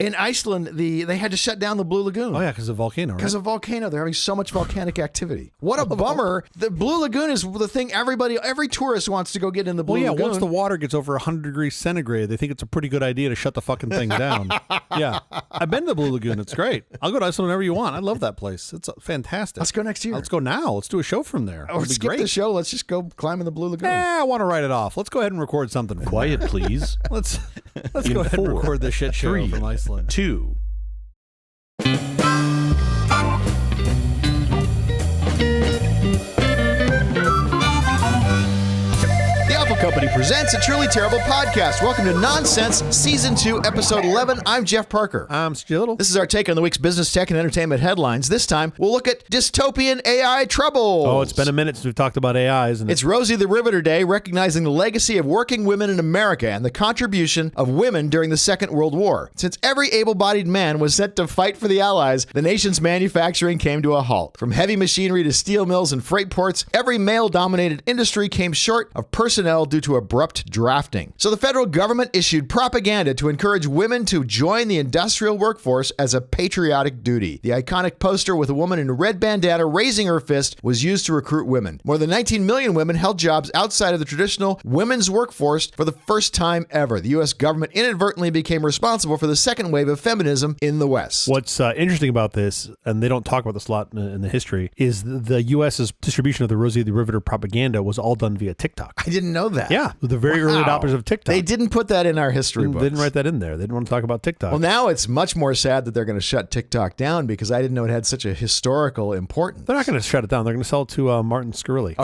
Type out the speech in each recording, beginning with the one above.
In Iceland, they had to shut down the Blue Lagoon. Oh, yeah, because of volcano, right? Because of volcano. They're having so much volcanic activity. What a bummer. The Blue Lagoon is the thing every tourist wants to go get in the Blue Lagoon. Well, yeah, once the water gets over 100 degrees centigrade, they think it's a pretty good idea to shut the fucking thing down. Yeah. I've been to the Blue Lagoon. It's great. I'll go to Iceland whenever you want. I love that place. It's fantastic. Let's go next year. Let's go now. Let's do a show from there. Or skip the show. Let's just go climb in the Blue Lagoon. I want to write it off. Let's go ahead and record something. Quiet, please. Let's go ahead and record this shit show from Iceland. 2. Company presents a truly terrible podcast. Welcome to Nonsense Season 2, Episode 11. I'm Jeff Parker. I'm Stu Little. This is our take on the week's business, tech, and entertainment headlines. This time, we'll look at dystopian AI troubles. Oh, it's been a minute since we've talked about AI, isn't it? It's Rosie the Riveter Day, recognizing the legacy of working women in America and the contribution of women during the Second World War. Since every able-bodied man was sent to fight for the Allies, the nation's manufacturing came to a halt. From heavy machinery to steel mills and freight ports, every male-dominated industry came short of personnel due to abrupt drafting. So the federal government issued propaganda to encourage women to join the industrial workforce as a patriotic duty. The iconic poster with a woman in a red bandana raising her fist was used to recruit women. More than 19 million women held jobs outside of the traditional women's workforce for the first time ever. The U.S. government inadvertently became responsible for the second wave of feminism in the West. What's interesting about this, and they don't talk about this a lot in the history, is the U.S.'s distribution of the Rosie the Riveter propaganda was all done via TikTok. I didn't know that. Yeah, the very early adopters of TikTok. They didn't put that in our history books. They didn't write that in there. They didn't want to talk about TikTok. Well, now it's much more sad that they're going to shut TikTok down because I didn't know it had such a historical importance. They're not going to shut it down. They're going to sell it to Martin Scully.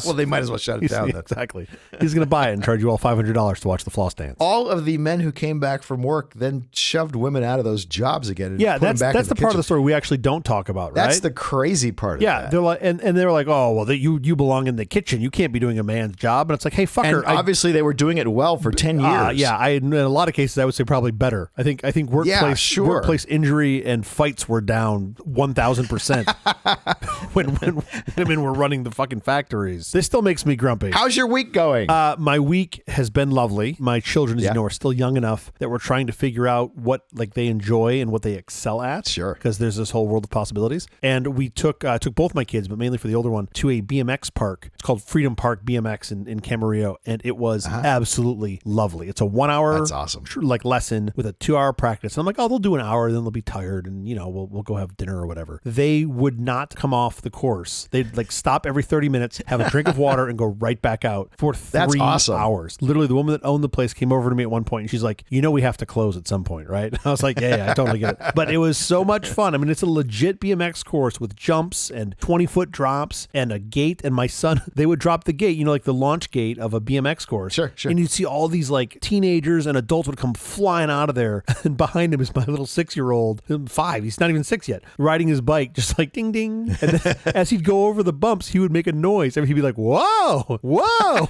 Well, they might as well shut it down. Yeah, exactly. He's going to buy it and charge you all $500 to watch the floss dance. All of the men who came back from work then shoved women out of those jobs again. And yeah, put them back that's in the part of the story we actually don't talk about, right? That's the crazy part of yeah, that. they're like, and they're like, oh, well, you belong in the kitchen. You can't be doing a man's job. And it's like, hey, fucker. And obviously, they were doing it well for 10 years. Yeah, in a lot of cases, I would say probably better. I think workplace injury and fights were down 1,000% when women were running the fucking factories. This still makes me grumpy. How's your week going? My week has been lovely. My children, as you know, are still young enough that we're trying to figure out what they enjoy and what they excel at. Sure. Because there's this whole world of possibilities. And we took both my kids, but mainly for the older one, to a BMX park. It's called Freedom Park BMX in Camarillo, and it was absolutely lovely. It's a 1 hour That's awesome. lesson with a 2 hour practice. And I'm like, oh, they'll do an hour, then they'll be tired, and we'll go have dinner or whatever. They would not come off the course. They'd stop every 30 minutes, have a drink of water, and go right back out for 3 hours. Literally, the woman that owned the place came over to me at one point and she's like, we have to close at some point, right? I was like, yeah, I totally get it. But it was so much fun. I mean, it's a legit BMX course with jumps and 20-foot drops and a gate. And my son, they would drop the gate, like the launch gate of a BMX course. Sure. And you'd see all these teenagers and adults would come flying out of there. And behind him is my little 6-year-old, 5, he's not even 6 yet, riding his bike, just like ding, ding. And then as he'd go over the bumps, he would make a noise. I mean, he'd be like, whoa,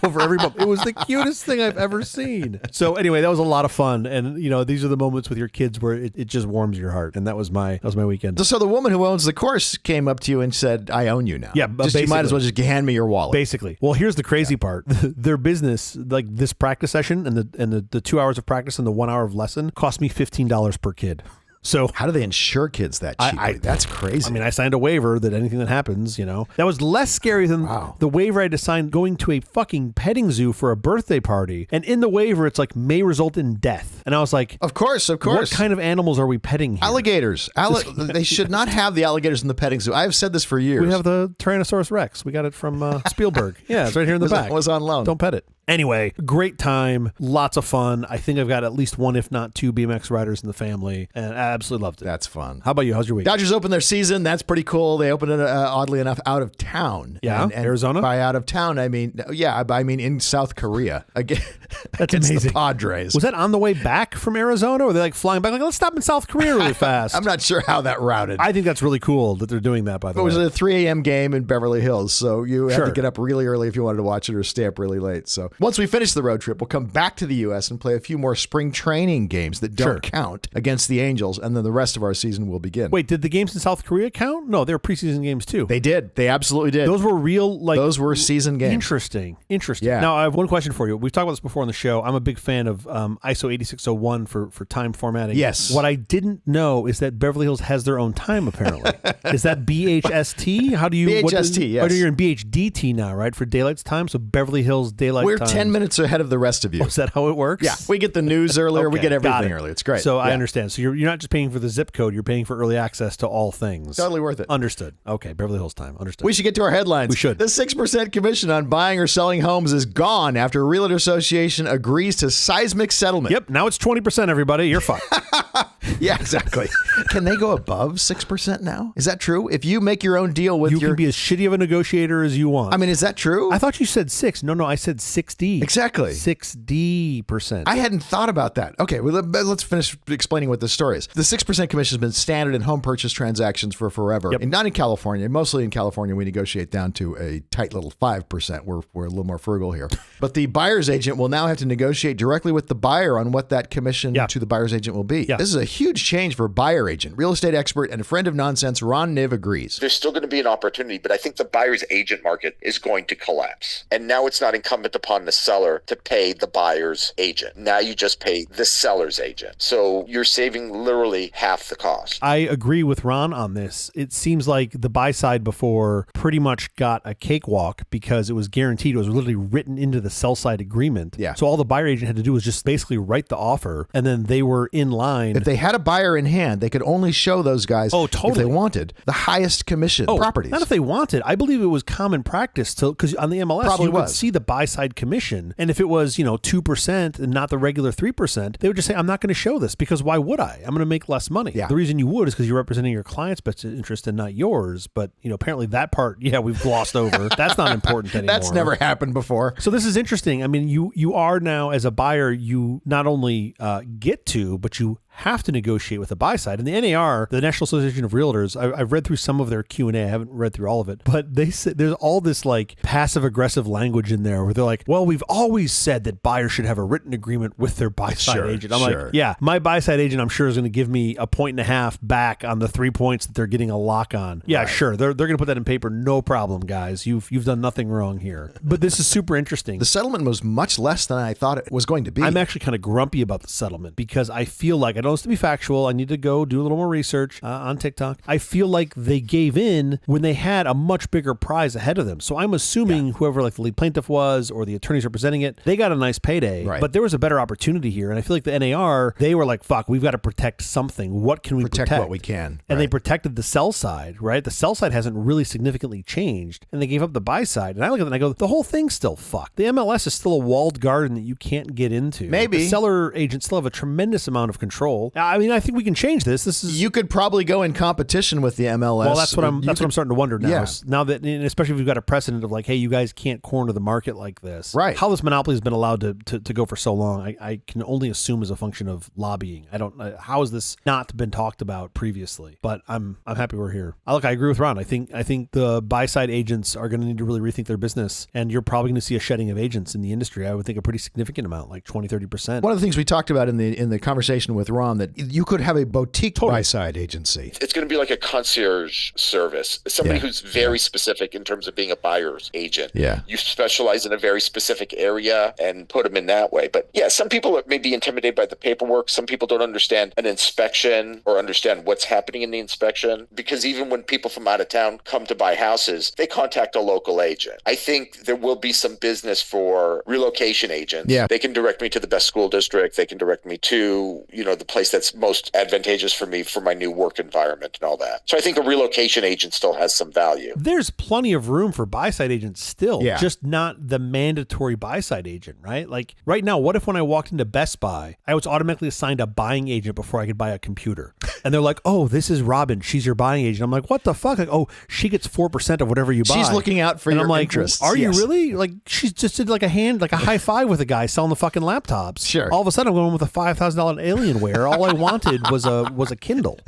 over every bump. It was the cutest thing I've ever seen. So anyway, that was a lot of fun. And these are the moments with your kids where it just warms your heart. And that was my weekend. So the woman who owns the course came up to you and said, I own you now. Yeah, you might as well just hand me your wallet. Basically. Well, here's the crazy part. Their business, like this practice session and the 2 hours of practice and the 1 hour of lesson cost me $15 per kid. So how do they insure kids that cheaply? That's crazy. I mean, I signed a waiver that anything that happens, that was less scary than the waiver I had to sign going to a fucking petting zoo for a birthday party. And in the waiver, it's like may result in death. And I was like, of course. What kind of animals are we petting here? Alligators. They should not have the alligators in the petting zoo. I've said this for years. We have the Tyrannosaurus Rex. We got it from Spielberg. Yeah, it's right here in the back. It was on loan. Don't pet it. Anyway, great time, lots of fun. I think I've got at least one, if not two, BMX riders in the family, and I absolutely loved it. That's fun. How about you? How's your week? Dodgers opened their season. That's pretty cool. They opened it, oddly enough, out of town. Yeah, and Arizona? By out of town, I mean in South Korea. Again, that's amazing. The Padres. Was that on the way back from Arizona, or were they flying back? Let's stop in South Korea really fast. I'm not sure how that routed. I think that's really cool that they're doing that, by the way. It was a 3 a.m. game in Beverly Hills, so you had to get up really early if you wanted to watch it or stay up really late. So Once we finish the road trip, we'll come back to the U.S. and play a few more spring training games that don't count against the Angels, and then the rest of our season will begin. Wait, did the games in South Korea count? No, they were preseason games too. They did. They absolutely did. Those were real, those were season games. Interesting. Yeah. Now, I have one question for you. We've talked about this before on the show. I'm a big fan of ISO 8601 for time formatting. Yes. What I didn't know is that Beverly Hills has their own time, apparently. Is that BHST? How do you... BHST, yes. Oh, you're in BHDT now, right? For daylight time? So Beverly Hills daylight We're time. 10 minutes ahead of the rest of you. Oh, is that how it works? Yeah. We get the news earlier. We get everything early. It's great. So I understand. So you're not just paying for the zip code. You're paying for early access to all things. Totally worth it. Understood. Okay. Beverly Hills time. Understood. We should get to our headlines. We should. The 6% commission on buying or selling homes is gone after a Realtor Association agrees to seismic settlement. Yep. Now it's 20%, everybody. You're fucked. Yeah, exactly. Can they go above 6% now? Is that true? If you make your own deal with you can be as shitty of a negotiator as you want. I mean, is that true? I thought you said 6. No, I said 6D. Exactly. 6D%. I hadn't thought about that. Okay, well, let's finish explaining what this story is. The 6% commission has been standard in home purchase transactions for forever. Yep. And not in California. Mostly in California, we negotiate down to a tight little 5%. We're a little more frugal here. But the buyer's agent will now have to negotiate directly with the buyer on what that commission to the buyer's agent will be. Yeah. This is a huge change for buyer agent. Real estate expert and a friend of nonsense, Ron Niv, agrees. There's still going to be an opportunity, but I think the buyer's agent market is going to collapse. And now it's not incumbent upon the seller to pay the buyer's agent. Now you just pay the seller's agent. So you're saving literally half the cost. I agree with Ron on this. It seems like the buy side before pretty much got a cakewalk because it was guaranteed. It was literally written into the sell side agreement. Yeah. So all the buyer agent had to do was just basically write the offer, and then they were in line. If they had a buyer in hand, they could only show those guys, if they wanted, the highest commission properties. Not if they wanted. I believe it was common practice because on the MLS Probably you could see the buy side commission, and if it was 2% and not the regular 3%, they would just say, I'm not going to show this because why would I? I'm going to make less money. Yeah. The reason you would is because you're representing your client's best interest and not yours. But apparently that part, we've glossed over. That's not important anymore. That's never happened before. So this is interesting. I mean, you are now, as a buyer, you not only get to, but you have to negotiate with the buy side. And the NAR, the National Association of Realtors, I've read through some of their Q&A. I haven't read through all of it, but they said there's all this passive aggressive language in there where they're like, well, we've always said that buyers should have a written agreement with their buy side agent. I'm like, yeah, my buy side agent, I'm sure, is going to give me 1.5 points back on the 3 points that they're getting a lock on. Yeah, sure. They're going to put that in paper. No problem, guys. You've done nothing wrong here. But this is super interesting. The settlement was much less than I thought it was going to be. I'm actually kind of grumpy about the settlement because I feel like, I don't know this to be factual, I need to go do a little more research on TikTok. I feel like they gave in when they had a much bigger prize ahead of them. So I'm assuming whoever the lead plaintiff was or the attorneys representing it, they got a nice payday. Right. But there was a better opportunity here. And I feel like the NAR, they were like, fuck, we've got to protect something. What can we protect? What we can. And they protected the sell side, right? The sell side hasn't really significantly changed. And they gave up the buy side. And I look at it and I go, the whole thing's still fucked. The MLS is still a walled garden that you can't get into. Maybe. The seller agents still have a tremendous amount of control. I mean, I think we can change this. You could probably go in competition with the MLS. Well, that's what I'm starting to wonder now. Yeah. Now that, especially if we've got a precedent of hey, you guys can't corner the market like this. Right. How this monopoly has been allowed to go for so long, I can only assume is a function of lobbying. I don't. How has this not been talked about previously? But I'm happy we're here. I agree with Ron. I think the buy side agents are going to need to really rethink their business, and you're probably going to see a shedding of agents in the industry. I would think a pretty significant amount, like 20-30%. One of the things we talked about in the conversation with Ron, that you could have a boutique buy side agency. It's going to be like a concierge service. Somebody who's very specific in terms of being a buyer's agent. Yeah. You specialize in a very specific area and put them in that way. But yeah, some people may be intimidated by the paperwork. Some people don't understand an inspection or understand what's happening in the inspection, because even when people from out of town come to buy houses, they contact a local agent. I think there will be some business for relocation agents. Yeah. They can direct me to the best school district. They can direct me to, the place that's most advantageous for me for my new work environment and all that. So I think a relocation agent still has some value. There's plenty of room for buy-side agents still, just not the mandatory buy-side agent, right? Like right now, what if when I walked into Best Buy, I was automatically assigned a buying agent before I could buy a computer? And they're like, oh, this is Robin. She's your buying agent. I'm like, what the fuck? Like, oh, she gets 4% of whatever you buy. She's looking out for your interests. Are you really? Like, she just did like a high five with a guy selling the fucking laptops. Sure. All of a sudden, I'm going with a $5,000 Alienware. All I wanted was a Kindle.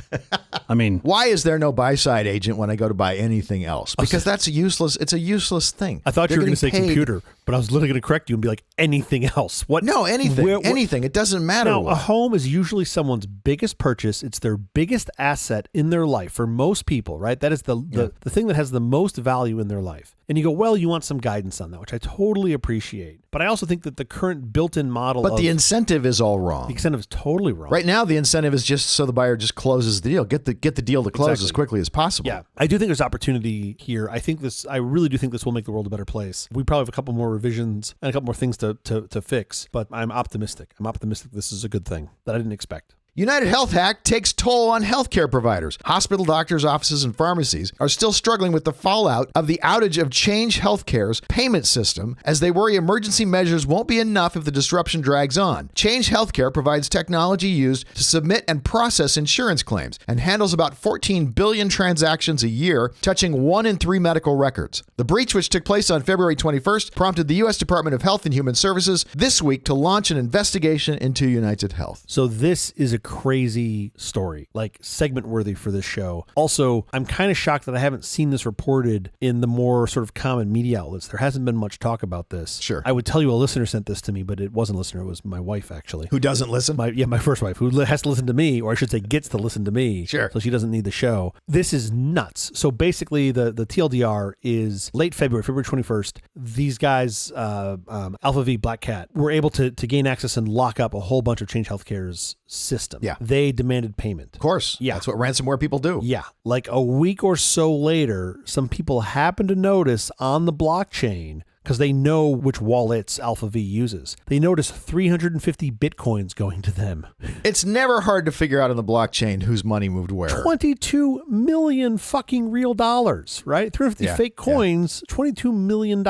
I mean, why is there no buy-side agent when I go to buy anything else? Because that's useless. It's a useless thing. I thought you were going to say computer. But I was literally going to correct you and be like, anything else. What? No, anything. Anything. It doesn't matter. Now, what. a home is usually someone's biggest purchase. It's their biggest asset in their life for most people, right? That is the thing that has the most value in their life. And you go, well, you want some guidance on that, which I totally appreciate. But I also think that the current built-in model the incentive is all wrong. The incentive is totally wrong. Right now, the incentive is just so the buyer just closes the deal. Get the deal to close as quickly as possible. Yeah. I do think there's opportunity here. I really do think this will make the world a better place. We probably have a couple more revisions and a couple more things to fix, but I'm optimistic. I'm optimistic this is a good thing that I didn't expect. UnitedHealth hack takes toll on healthcare providers. Hospital doctors' offices and pharmacies are still struggling with the fallout of the outage of Change Healthcare's payment system, as they worry emergency measures won't be enough if the disruption drags on. Change Healthcare provides technology used to submit and process insurance claims and handles about 14 billion transactions a year, touching 1 in 3 medical records. The breach, which took place on February 21st, prompted the U.S. Department of Health and Human Services this week to launch an investigation into UnitedHealth. So this is a crazy story, like segment worthy for this show. Also, I'm kind of shocked that I haven't seen this reported in the more sort of common media outlets. There hasn't been much talk about this. Sure. I would tell you a listener sent this to me, but it wasn't a listener. It was my wife, actually. Who doesn't listen? My first wife, who has to listen to me, or I should say gets to listen to me. Sure. So she doesn't need the show. This is nuts. So basically, the TLDR is late February 21st. These guys, Alpha V, Black Cat, were able to gain access and lock up a whole bunch of Change Healthcare's system. Yeah. They demanded payment. Of course. Yeah. That's what ransomware people do. Yeah. Like a week or so later, some people happened to notice on the blockchain, because they know which wallets Alpha V uses, they noticed 350 Bitcoins going to them. It's never hard to figure out on the blockchain whose money moved where. 22 million fucking real dollars, right? 350 fake coins, $22 million.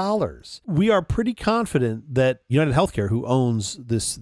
We are pretty confident that UnitedHealthcare, who owns this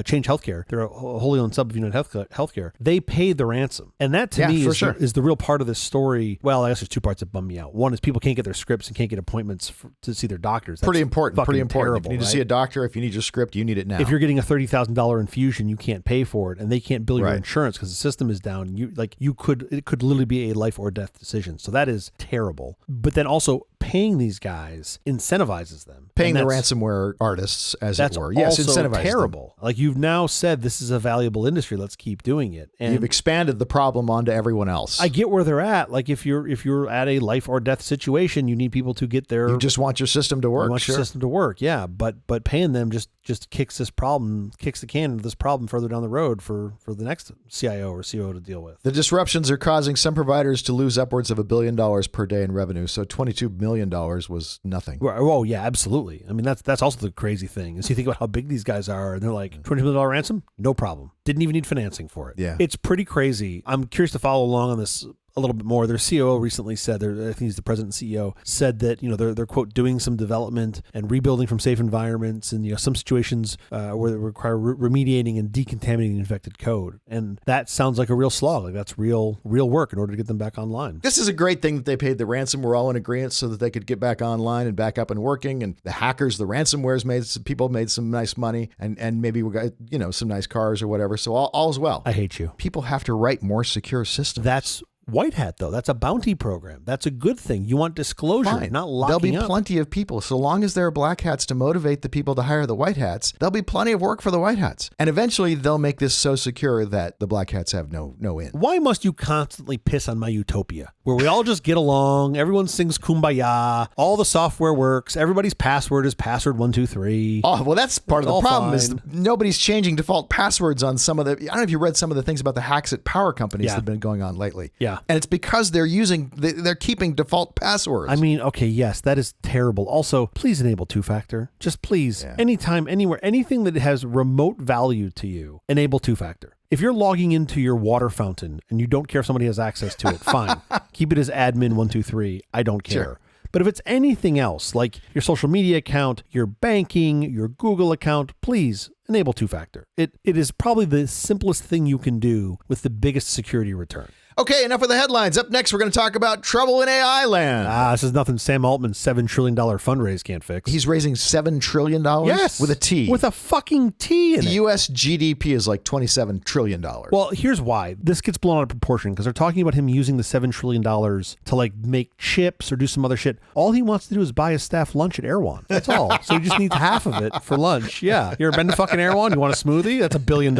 Change Healthcare, they're a wholly owned sub of UnitedHealthcare, they paid the ransom. And that to me is the real part of this story. Well, I guess there's two parts that bum me out. One is people can't get their scripts and can't get appointments to see their doctors. That's pretty important. Pretty important. Terrible, if you need to see a doctor, if you need your script, you need it now. If you're getting a $30,000 infusion, you can't pay for it, and they can't bill your insurance because the system is down. It could literally be a life or death decision. So that is terrible. But then also paying these guys incentivizes them. Paying the ransomware artists, as it were. Yes, also incentivizes terrible. them. Like, you've now said this is a valuable industry. Let's keep doing it. And you've expanded the problem onto everyone else. I get where they're at. Like, if you're at a life or death situation, you need people to get their. You just want your system to work. You want your system to work. Yeah, but paying them just kicks the can into this problem further down the road for the next CIO or COO to deal with. The disruptions are causing some providers to lose upwards of $1 billion per day in revenue. So $22 million was nothing. Oh yeah, absolutely. I mean, that's also the crazy thing is you think about how big these guys are, and they're like $22 million ransom, no problem. Didn't even need financing for it. Yeah, it's pretty crazy. I'm curious to follow along on this a little bit more. Their COO recently said, I think he's the president and CEO, said that they're quote doing some development and rebuilding from safe environments, and some situations where they require remediating and decontaminating infected code, and that sounds like a real slog. Like, that's real work in order to get them back online. This is a great thing that they paid the ransom. We're all in agreement so that they could get back online and back up and working. And the hackers, the ransomwares made some nice money, and maybe we got some nice cars or whatever. So all's well. I hate you. People have to write more secure systems. That's White Hat, though. That's a bounty program. That's a good thing. You want disclosure, Fine. not locking up. There'll be plenty of people. So long as there are black hats to motivate the people to hire the white hats, there'll be plenty of work for the white hats. And eventually they'll make this so secure that the black hats have no in. Why must you constantly piss on my utopia, where we all just get along, everyone sings Kumbaya, all the software works, everybody's password is password 123. Oh, well, that's part of the problem is fine. nobody's changing default passwords on some of the, I don't know if you read some of the things about the hacks at power companies that have been going on lately. Yeah. And it's because they're keeping default passwords. I mean, okay, yes, that is terrible. Also, please enable two-factor. Just please, anytime, anywhere, anything that has remote value to you, enable two-factor. If you're logging into your water fountain and you don't care if somebody has access to it, fine. Keep it as admin 123. I don't care. Sure. But if it's anything else, like your social media account, your banking, your Google account, please enable two-factor. It is probably the simplest thing you can do with the biggest security return. Okay, enough of the headlines. Up next, we're going to talk about trouble in AI land. This is nothing Sam Altman's $7 trillion fundraise can't fix. He's raising $7 trillion? Yes. With a T. With a fucking T in The it. U.S. GDP is like $27 trillion. Well, here's why. This gets blown out of proportion because they're talking about him using the $7 trillion to like make chips or do some other shit. All he wants to do is buy his staff lunch at Erewhon. That's all. So he just needs half of it for lunch. Yeah. You ever been to fucking Erewhon? You want a smoothie? That's $1 billion.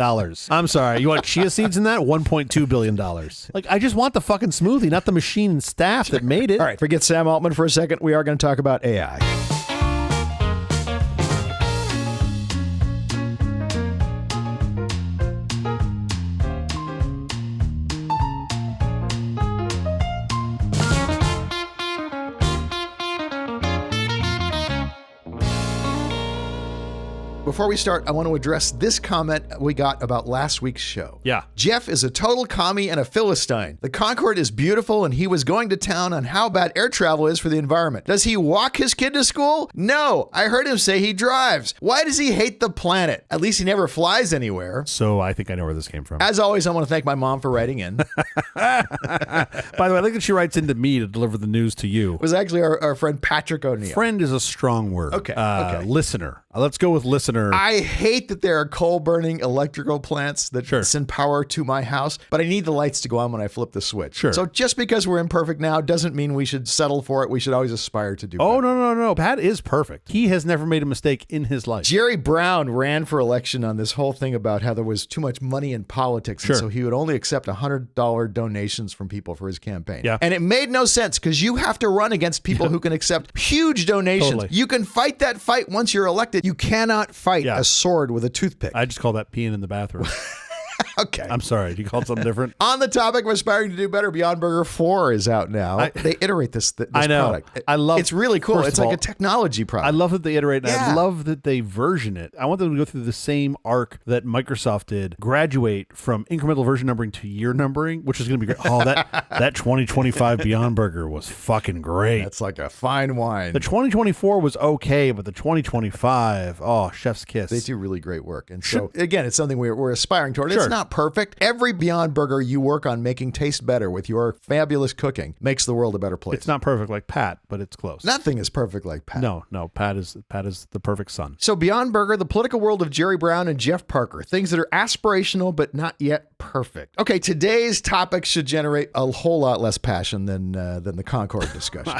I'm sorry. You want chia seeds in that? $1.2 billion. Like, I just want the fucking smoothie, not the machine and staff that made it. All right, forget Sam Altman for a second. We are going to talk about AI. Before we start, I want to address this comment we got about last week's show. Yeah. Jeff is a total commie and a Philistine. The Concorde is beautiful, and he was going to town on how bad air travel is for the environment. Does he walk his kid to school? No. I heard him say he drives. Why does he hate the planet? At least he never flies anywhere. So I think I know where this came from. As always, I want to thank my mom for writing in. By the way, I think that she writes into me to deliver the news to you. It was actually our friend Patrick O'Neill. Friend is a strong word. Okay. Listener. Let's go with listener. I hate that there are coal-burning electrical plants that send power to my house, but I need the lights to go on when I flip the switch. Sure. So just because we're imperfect now doesn't mean we should settle for it. We should always aspire to do better. Oh, no. Pat is perfect. He has never made a mistake in his life. Jerry Brown ran for election on this whole thing about how there was too much money in politics, and so he would only accept $100 donations from people for his campaign. Yeah. And it made no sense because you have to run against people who can accept huge donations. Totally. You can fight that fight once you're elected. You cannot fight a sword with a toothpick. I just call that peeing in the bathroom. Okay. I'm sorry. You called something different? On the topic of aspiring to do better, Beyond Burger 4 is out now. They iterate this I know. product. I love It's really cool. first It's of like all, a technology product. I love that they iterate. And Yeah. I love that they version it. I want them to go through the same arc that Microsoft did. Graduate from incremental version numbering to year numbering, which is going to be great. Oh, that 2025 Beyond Burger was fucking great. That's like a fine wine. The 2024 was okay, but the 2025, oh, chef's kiss. They do really great work. And so, again, it's something we're aspiring toward. It's Sure. not perfect. Every Beyond Burger you work on making taste better with your fabulous cooking makes the world a better place. It's not perfect like Pat, but it's close. Nothing is perfect like Pat. No, Pat is the perfect son. So Beyond Burger, the political world of Jerry Brown and Jeff Parker, things that are aspirational but not yet perfect. Okay, today's topic should generate a whole lot less passion than the Concorde discussion.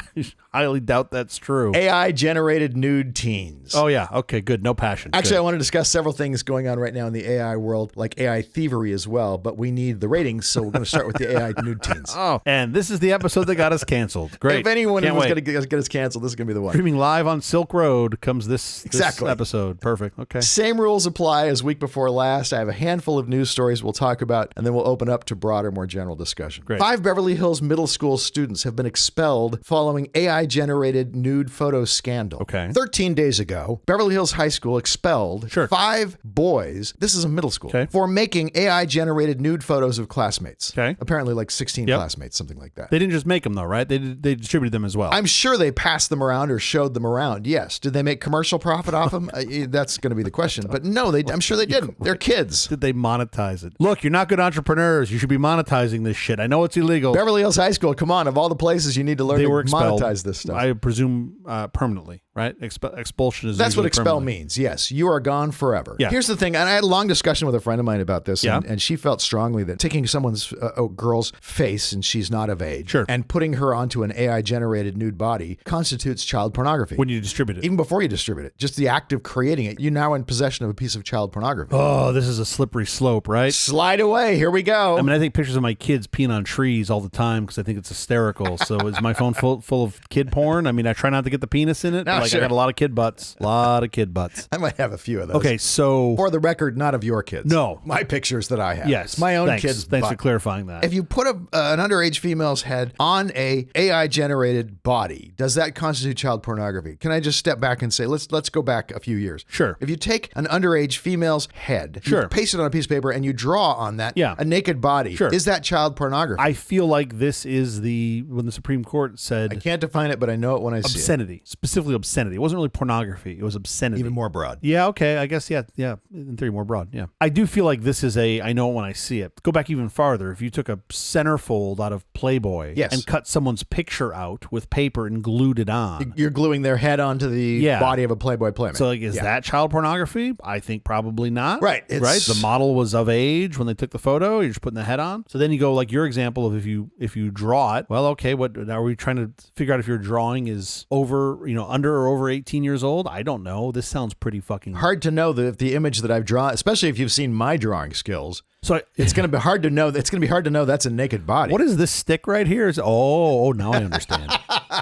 I highly doubt that's true. AI-generated nude teens. Oh yeah, okay, good. No passion. Actually, Good. I want to discuss several things going on right now in the AI world, like AI thievery as well, but we need the ratings, so we're going to start with the AI nude teens. Oh, and this is the episode that got us canceled. Great. If anyone Can't was wait. going to get us canceled, this is going to be the one. Streaming live on Silk Road comes this Exactly. episode. Perfect. Okay. Same rules apply as week before last. I have a handful of news stories we'll talk about, and then we'll open up to broader, more general discussion. Great. 5 Beverly Hills middle school students have been expelled following AI-generated nude photo scandal. Okay. 13 days ago, Beverly Hills High School expelled 5 boys, this is a middle school, for making AI-generated nude photos of classmates. Okay. Apparently like 16 classmates, something like that. They didn't just make them though, right? They distributed them as well. I'm sure they passed them around or showed them around. Yes. Did they make commercial profit off them? That's going to be the question. But no, I'm sure they didn't. They're kids. Did they monetize it? Look, you're not good entrepreneurs. You should be monetizing this shit. I know it's illegal. Beverly Hills High School, come on. Of all the places you need to learn They to were expelled, monetize this stuff. I presume permanently, right? Expulsion is That's what usually expel permanently. means. Yes, you are gone forever. Yeah. Here's the thing, and I had a long discussion with a friend of mine about this, Yeah. and she felt strongly that taking someone's girl's face, and she's not of age, Sure. and putting her onto an AI-generated nude body constitutes child pornography. When you distribute it. Even before you distribute it, just the act of creating it, you're now in possession of a piece of child pornography. Oh, this is a slippery slope, right? Slide away. Here we go. I mean, I take pictures of my kids peeing on trees all the time because I think it's hysterical. So is my phone full of kid porn? I mean, I try not to get the penis in it. No, But like, sure. I got a lot of kid butts. A lot of kid butts. I might have a few of those. Okay, so For the record, not of your kids. No. My pictures that I have. yes, It's my own thanks. kids. Thanks for butt. clarifying that. If you put an underage female's head on a AI-generated body, does that constitute child pornography? Can I just step back and say, let's go back a few years? Sure. If you take an underage female's head, you Sure. paste it on a piece of paper, and you draw on that a naked body, Sure. is that child pornography? I feel like this is when the Supreme Court said I can't define it, but I know it when I see it. obscenity, specifically obscenity. It wasn't really pornography. It was obscenity. Even more broad. Yeah, okay. I guess, yeah. In theory, more broad, yeah. I do feel like this is I know when I see it. Go back even farther. If you took a centerfold out of Playboy and cut someone's picture out with paper and glued it on. You're gluing their head onto the body of a Playboy Playmate. So, like, is that child pornography? I think probably not. Right. Right? The model was of age when they took the photo. You're just putting the head on. So then you go, like your example of if you draw it, well, okay, what are we trying to figure out if your drawing is under or over 18 years old? I don't know. This sounds pretty fucking hard to know that the image that I've drawn, especially if you've seen my drawing skills. So it's going to be hard to know. It's going to be hard to know that's a naked body. What is this stick right here? Now I understand.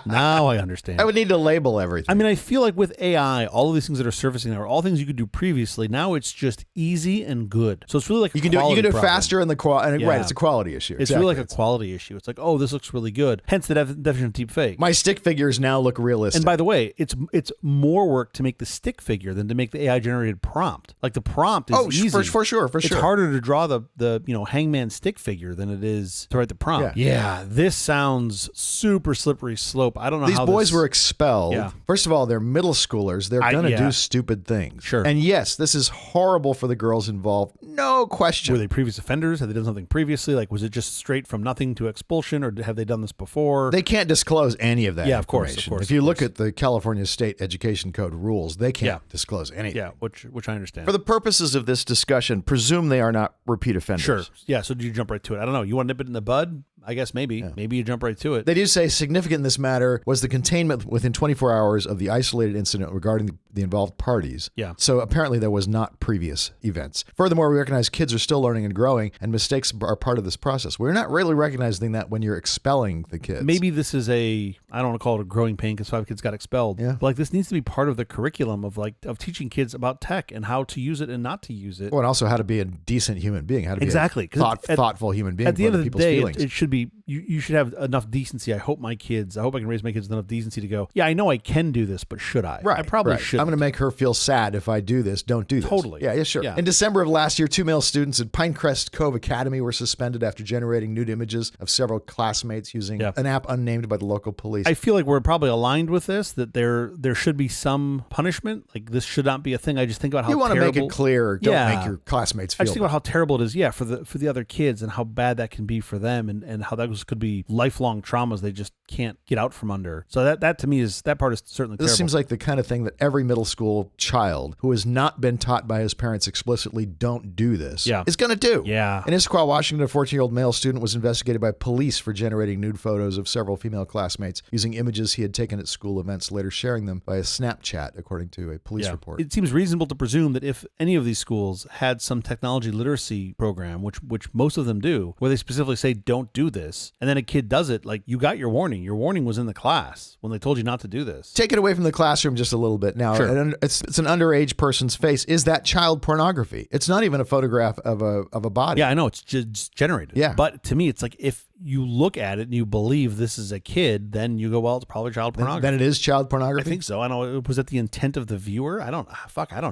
Now I understand. I would need to label everything. I mean, I feel like with AI, all of these things that are surfacing now are all things you could do previously. Now it's just easy and good. So it's really like you can do it faster and right. It's a quality issue. It's really like a quality issue. It's like, oh, this looks really good. Hence the definition of deep fake. My stick figures now look realistic. And by the way, it's more work to make the stick figure than to make the AI generated prompt. Like the prompt is easy. For sure. It's harder to draw the hangman stick figure than it is to write the prompt. Yeah, this sounds super slippery slope. I don't know These how boys were expelled. Yeah. First of all, they're middle schoolers. They're going to do stupid things. Sure. And yes, this is horrible for the girls involved. No question. Were they previous offenders? Had they done something previously? Like, was it just straight from nothing to expulsion, or have they done this before? They can't disclose any of that information. Of course. If you look at the California State Education Code rules, they can't disclose anything. Yeah, which I understand. For the purposes of this discussion, presume they are not repeat offenders. Sure. Yeah, so do you jump right to it? I don't know. You want to nip it in the bud? I guess maybe. Yeah. Maybe you jump right to it. They do say significant in this matter was the containment within 24 hours of the isolated incident regarding the involved parties. Yeah. So apparently there was not previous events. Furthermore, we recognize kids are still learning and growing, and mistakes are part of this process. We're not really recognizing that when you're expelling the kids. Maybe this is I don't want to call it a growing pain because 5 kids got expelled. Yeah. But like this needs to be part of the curriculum of teaching kids about tech and how to use it and not to use it. Well, and also how to be a decent human being, how to be a thoughtful human being. At the end of the day, feelings. it should be you should have enough decency. I hope I can raise my kids with enough decency to go, yeah, I know I can do this, but should I? Right. I probably should. I'm going to make her feel sad if I do this. Don't do this. Totally. Yeah, sure. Yeah. In December of last year, 2 male students at Pinecrest Cove Academy were suspended after generating nude images of several classmates using an app unnamed by the local police. I feel like we're probably aligned with this, that there should be some punishment. Like this should not be a thing. I just think about how you want terrible, to make it clear. Don't make your classmates feel I just think about how terrible it is, for the other kids and how bad that can be for them and how that could be lifelong traumas they just can't get out from under. So that to me that part is certainly terrible. This seems like the kind of thing that every middle school child who has not been taught by his parents explicitly don't do this is going to do. Yeah. In Issaquah, Washington, a 14-year-old male student was investigated by police for generating nude photos of several female classmates using images he had taken at school events, later sharing them by a Snapchat, according to a police report. It seems reasonable to presume that if any of these schools had some technology literacy program, which most of them do, where they specifically say don't do this, and then a kid does it, like you got your warning. Your warning was in the class when they told you not to do this. Take it away from the classroom just a little bit. Now, it's an underage person's face. Is that child pornography? It's not even a photograph of a body. Yeah, I know. It's just generated. Yeah. But to me, it's like if you look at it and you believe this is a kid, then you go, well, it's probably child pornography. Then it is child pornography? I think so. I know. Was that the intent of the viewer? I don't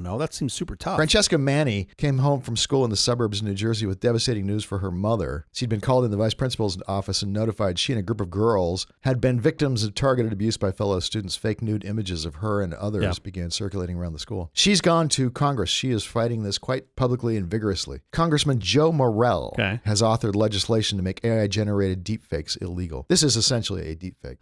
know. That seems super tough. Francesca Manny came home from school in the suburbs of New Jersey with devastating news for her mother. She'd been called in the vice principal's office and notified she and a group of girls had been victims of targeted abuse by fellow students. Fake nude images of her and others began circulating around the school. She's gone to Congress. She is fighting this quite publicly and vigorously. Congressman Joe Morrell has authored legislation to make AI-generated deepfakes illegal. This is essentially a deepfake.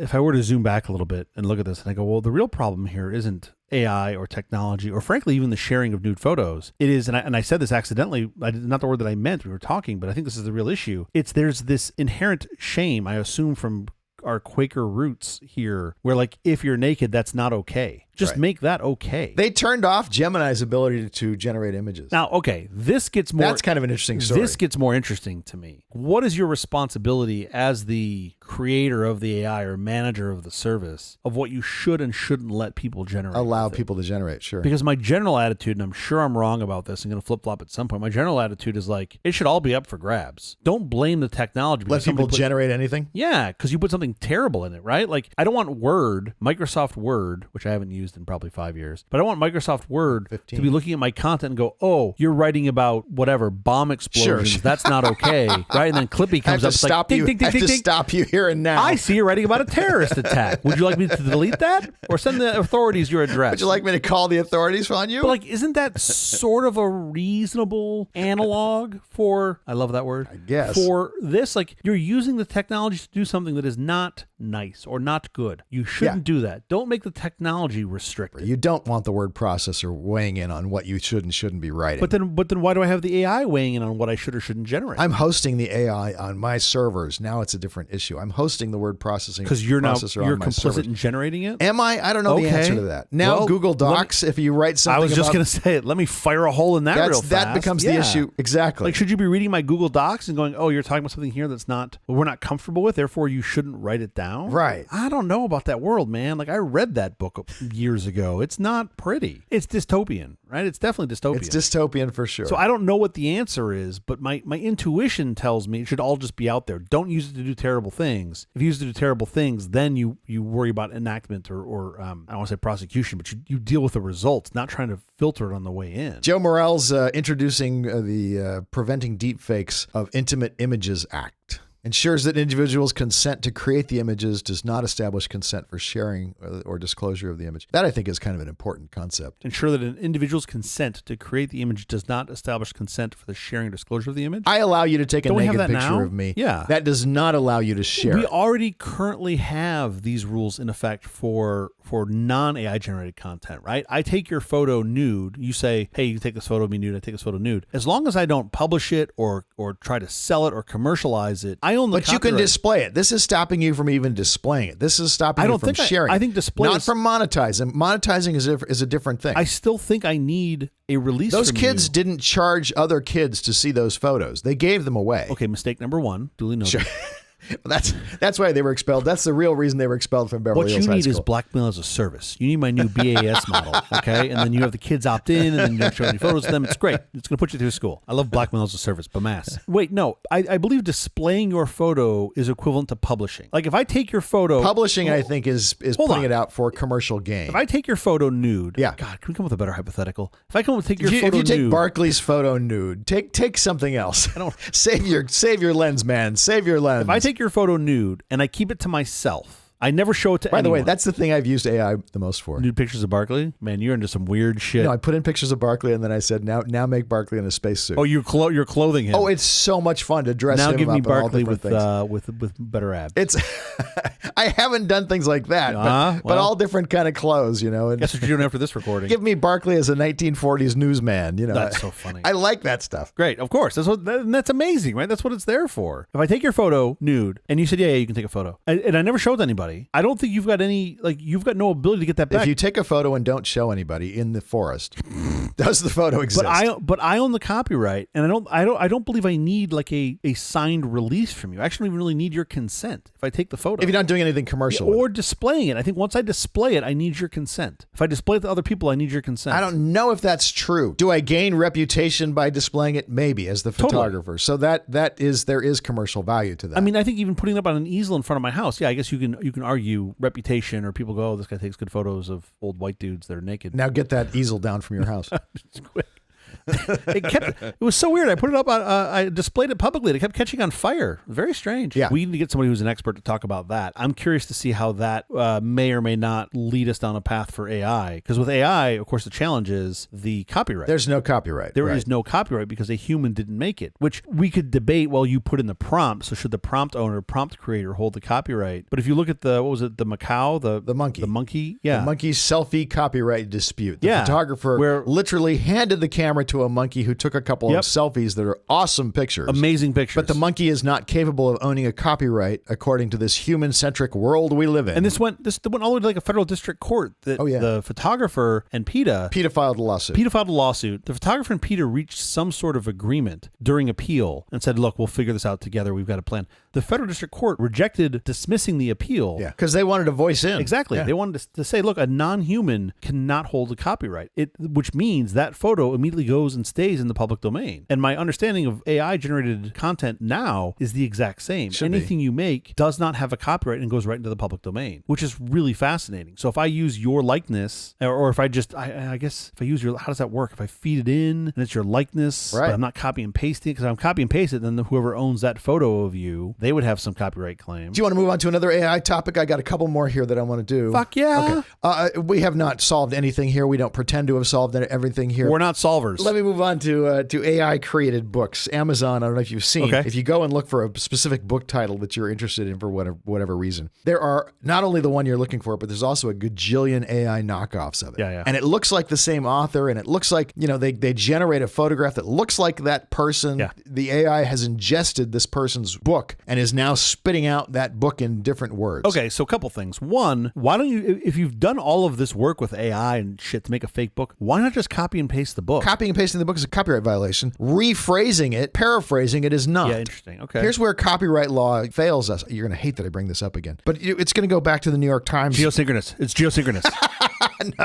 If I were to zoom back a little bit and look at this and I go, well, the real problem here isn't AI or technology or frankly even the sharing of nude photos. It is, and I said this accidentally, not the word that I meant, we were talking, but I think this is the real issue. There's this inherent shame, I assume, from our Quaker roots here, where like if you're naked, that's not okay. Just make that okay. They turned off Gemini's ability to generate images. Now, okay, this gets more... That's kind of an interesting story. This gets more interesting to me. What is your responsibility as the creator of the AI or manager of the service of what you should and shouldn't let people generate? Allow people to generate, sure. Because my general attitude, and I'm sure I'm wrong about this, I'm going to flip-flop at some point, my general attitude is like, it should all be up for grabs. Don't blame the technology. Let people generate anything? Yeah, because you put something terrible in it, right? Like, I don't want Word, Microsoft Word, which I haven't used used in probably 5 years. But I want Microsoft Word 15. to be looking at my content and go, oh, you're writing about whatever, bomb explosions. Sure. That's not okay. Right? And then Clippy I have comes to up. It's stop like, you. ding, ding, I ding, have to ding, ding. stop you here and now. I see you're writing about a terrorist attack. Would you like me to delete that? Or send the authorities your address? Would you like me to call the authorities on you? But like, isn't that sort of a reasonable analog for, I love that word, I guess. for this? Like, you're using the technology to do something that is not nice or not good. You shouldn't do that. Don't make the technology restricted. You don't want the word processor weighing in on what you should and shouldn't be writing. But then why do I have the AI weighing in on what I should or shouldn't generate? I'm hosting the AI on my servers. Now it's a different issue. I'm hosting the word processing because you're processor on my complicit servers. in generating it? Am I? I don't know the answer to that. Now Well, Google Docs, if you write something I was just about- going to say it. Let me fire a hole in that real fast. That becomes the Yeah. issue. Exactly. Like, should you be reading my Google Docs and going, oh, you're talking about something here that's not, we're not comfortable with, therefore you shouldn't write it down? Right. I don't know about that world, man. Like, I read that book years ago. It's not pretty. It's dystopian, right? It's definitely dystopian. It's dystopian for sure. So I don't know what the answer is, but my intuition tells me it should all just be out there. Don't use it to do terrible things. If you use it to do terrible things, then you worry about enactment or I don't want to say prosecution, but you deal with the results, not trying to filter it on the way in. Joe Morell's introducing the Preventing Deepfakes of Intimate Images Act. Ensures that individuals' consent to create the images does not establish consent for sharing or disclosure of the image. That, I think, is kind of an important concept. Ensure that an individual's consent to create the image does not establish consent for the sharing or disclosure of the image. I allow you to take a Don't we have naked that picture now? of me. Yeah. That does not allow you to share. We already currently have these rules in effect for non-AI generated content, right? I take your photo nude. You say, hey, you can take this photo of me nude. I take this photo nude. As long as I don't publish it or try to sell it or commercialize it, I own the But you can copyright. display it. This is stopping you from even displaying it. This is stopping you from sharing. I think display not is- from monetizing. Monetizing is a different thing. I still think I need a release. Those from kids you. didn't charge other kids to see those photos. They gave them away. Okay, mistake number one. Duly noted. Sure. That's why they were expelled. That's the real reason they were expelled from Beverly What Hills you High need School. is blackmail as a service. You need my new BAS model, okay? And then you have the kids opt in, and then you don't show any photos of them. It's great. It's going to put you through school. I love blackmail as a service, BAMAS. Wait, no. I believe displaying your photo is equivalent to publishing. Like, if I take your photo... Publishing, I think, is Hold putting on. it out for commercial gain. If I take your photo nude... Yeah. God, can we come up with a better hypothetical? If I come and take your If photo you take nude... Barkley's photo nude, take something else. I don't save your lens, man. Save your lens. If I take your photo nude and I keep it to myself... I never show it to By the anyone. way, that's the thing I've used AI the most for. Nude pictures of Barkley? Man, you're into some weird shit. No, I put in pictures of Barkley, and then I said, now make Barkley in a spacesuit. Oh, you're clothing him. Oh, it's so much fun to dress now him give up me in all Barkley different with things. with better abs. It's I haven't done things like that, but well. all different kind of clothes, you know. And Guess what you're doing after this recording? give me Barkley as a 1940s newsman, you know. That's so funny. I like that stuff. Great, of course. That's amazing, right? That's what it's there for. If I take your photo nude and you said, yeah, you can take a photo, and I never showed anybody, I don't think you've got any, like, you've got no ability to get that back. If you take a photo and don't show anybody in the forest, does the photo exist? But I own the copyright, and I don't believe I need like a signed release from you. I actually don't even really need your consent if I take the photo. if you're not doing anything commercial. with or displaying it. I think once I display it, I need your consent. If I display it to other people, I need your consent. I don't know if that's true. Do I gain reputation by displaying it? Maybe, as the photographer. So there is commercial value to that. I mean, I think even putting it up on an easel in front of my house, yeah, I guess you can argue reputation, or people go, oh, this guy takes good photos of old white dudes that are naked. Now get that easel down from your house. It's quick. It was so weird. I put it up on, I displayed it publicly. It kept catching on fire. Very strange. Yeah. We need to get somebody who's an expert to talk about that. I'm curious to see how that may or may not lead us down a path for AI. Because with AI, of course, the challenge is the copyright. There's no copyright. There is right. no copyright because a human didn't make it, which we could debate. Well, you put in the prompt, so should the prompt owner, prompt creator hold the copyright? But if you look at the macaw, the monkey, yeah. The monkey selfie copyright dispute. The Yeah, photographer where- literally handed the camera to a monkey who took a couple Yep. of selfies that are awesome pictures. Amazing pictures. But the monkey is not capable of owning a copyright according to this human-centric world we live in. And this went all the way to like a federal district court. The photographer and PETA filed a lawsuit. PETA filed a lawsuit. The photographer and PETA reached some sort of agreement during appeal and said, look, we'll figure this out together. We've got a plan. The federal district court rejected dismissing the appeal. Yeah, because they wanted to voice in. Exactly. Yeah. They wanted to say, look, a non-human cannot hold a copyright, which means that photo immediately immediately goes and stays in the public domain. And my understanding of AI generated content now is the exact same. Anything you make does not have a copyright and goes right into the public domain, which is really fascinating. So if I use your likeness, or if I just, I guess if I use your, how does that work? If I feed it in and it's your likeness, but I'm not copy and pasting it, because I'm copy and paste it, then whoever owns that photo of you, they would have some copyright claim. Do you want to move on to another AI topic? I got a couple more here that I want to do. Fuck yeah. Okay. We have not solved anything here. We don't pretend to have solved everything here. We're not solvers. Let me move on to AI created books. Amazon, I don't know if you've seen. Okay. If you go and look for a specific book title that you're interested in for whatever reason, there are not only the one you're looking for, but there's also a gajillion AI knockoffs of it. Yeah. And it looks like the same author, and it looks like, they generate a photograph that looks like that person. Yeah. The AI has ingested this person's book and is now spitting out that book in different words. Okay, so a couple things. One, why don't you, if you've done all of this work with AI and shit to make a fake book, why not just copy and paste the book? Copying and pasting the book is a copyright violation. Rephrasing it, paraphrasing it is not. Yeah, interesting. Okay. Here's where copyright law fails us. You're going to hate that I bring this up again, but it's going to go back to the New York Times. Geosynchronous. It's geosynchronous.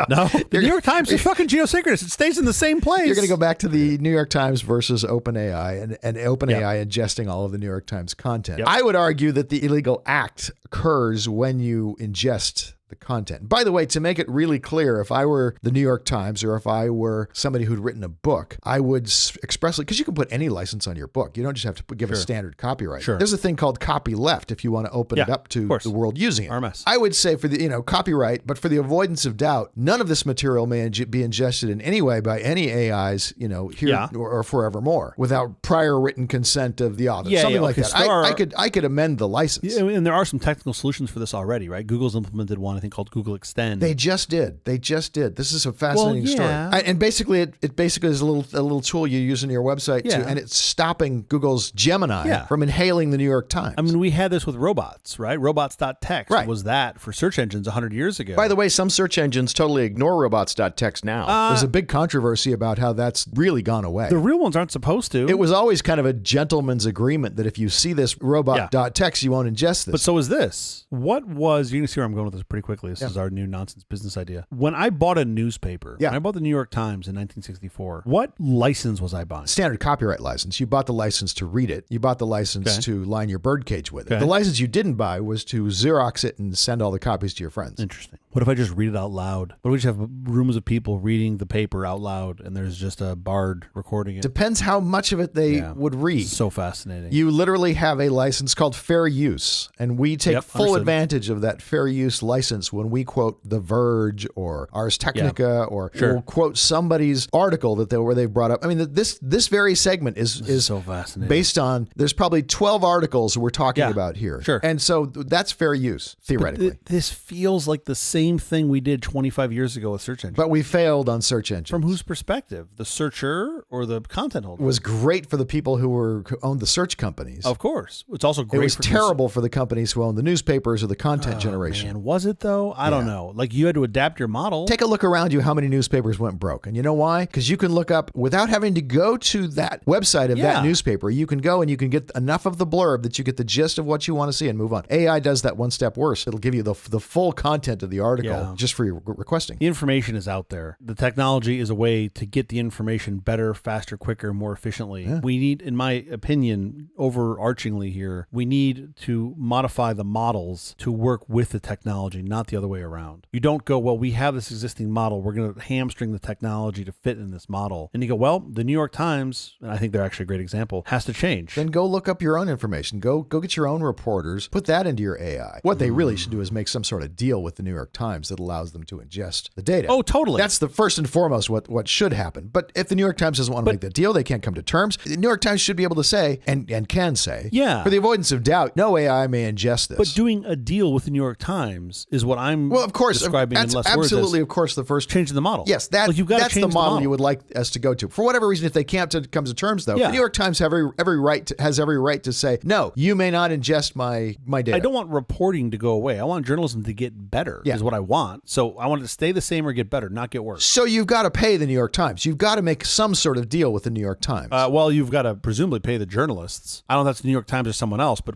No? The New York Times is fucking geosynchronous. It stays in the same place. You're going to go back to the New York Times versus OpenAI and OpenAI ingesting all of the New York Times content. Yep. I would argue that the illegal act occurs when you ingest the content. By the way, to make it really clear, if I were the New York Times or if I were somebody who'd written a book, I would expressly, because you can put any license on your book. You don't just have to give a standard copyright. Sure. There's a thing called copyleft if you want to open it up to the world using it. RMS. I would say for the, copyright, but for the avoidance of doubt, none of this material may be ingested in any way by any AIs, here or forevermore without prior written consent of the author. Something like that. I could amend the license. Yeah, and there are some technical solutions for this already, right? Google's implemented one, I think, called Google Extend. They just did. This is a fascinating story. And basically, it basically is a little tool you use in your website, and it's stopping Google's Gemini from inhaling the New York Times. I mean, we had this with robots, right? Robots.txt was that for search engines 100 years ago. By the way, some search engines totally ignore robots.txt now. There's a big controversy about how that's really gone away. The real ones aren't supposed to. It was always kind of a gentleman's agreement that if you see this robot.txt, you won't ingest this. But so is this. What was, you're going to see where I'm going with this pretty quickly. This is our new nonsense business idea. When I bought a newspaper, when I bought the New York Times in 1964, what license was I buying? Standard copyright license. You bought the license to read it. You bought the license to line your birdcage with it. The license you didn't buy was to Xerox it and send all the copies to your friends. Interesting. What if I just read it out loud? What if we just have rooms of people reading the paper out loud and there's just a bard recording it? Depends how much of it they would read. So fascinating. You literally have a license called fair use, and we take full advantage of that fair use license when we quote The Verge or Ars Technica or we'll quote somebody's article where they brought up. I mean, this very segment is so fascinating. Based on, there's probably 12 articles we're talking about here. Sure. And so that's fair use, theoretically. This feels like the same thing we did 25 years ago with search engines. But we failed on search engines. From whose perspective? The searcher or the content holder? It was great for the people who owned the search companies. Of course. It's also great. It was terrible for the companies who owned the newspapers or the content generation. Man, was it though? I don't know. Like, you had to adapt your model. Take a look around you how many newspapers went broke. And you know why? Because you can look up, without having to go to that website of that newspaper, you can go and you can get enough of the blurb that you get the gist of what you want to see and move on. AI does that one step worse. It'll give you the full content of the article just for your requesting. The information is out there. The technology is a way to get the information better, faster, quicker, more efficiently. Yeah. We need, in my opinion, overarchingly here, we need to modify the models to work with the technology, not the other way around. You don't go, well, we have this existing model. We're going to hamstring the technology to fit in this model. And you go, well, the New York Times, and I think they're actually a great example, has to change. Then go look up your own information. Go get your own reporters. Put that into your AI. What they really should do is make some sort of deal with the New York Times that allows them to ingest the data. Oh, totally. That's the first and foremost what should happen. But if the New York Times doesn't want to make that deal, they can't come to terms. The New York Times should be able to say, and can say, for the avoidance of doubt, no AI may ingest this. But doing a deal with the New York Times is what I'm describing in less words. Absolutely, of course, the first changing the model. Yes, that's the model you would like us to go to. For whatever reason, if they can't come to terms, though, the New York Times has every right to say, no, you may not ingest my data. I don't want reporting to go away. I want journalism to get better. Yeah, what I want. So I want it to stay the same or get better, not get worse. So you've got to pay the New York Times. You've got to make some sort of deal with the New York Times. Well, you've got to presumably pay the journalists. I don't know if that's the New York Times or someone else, but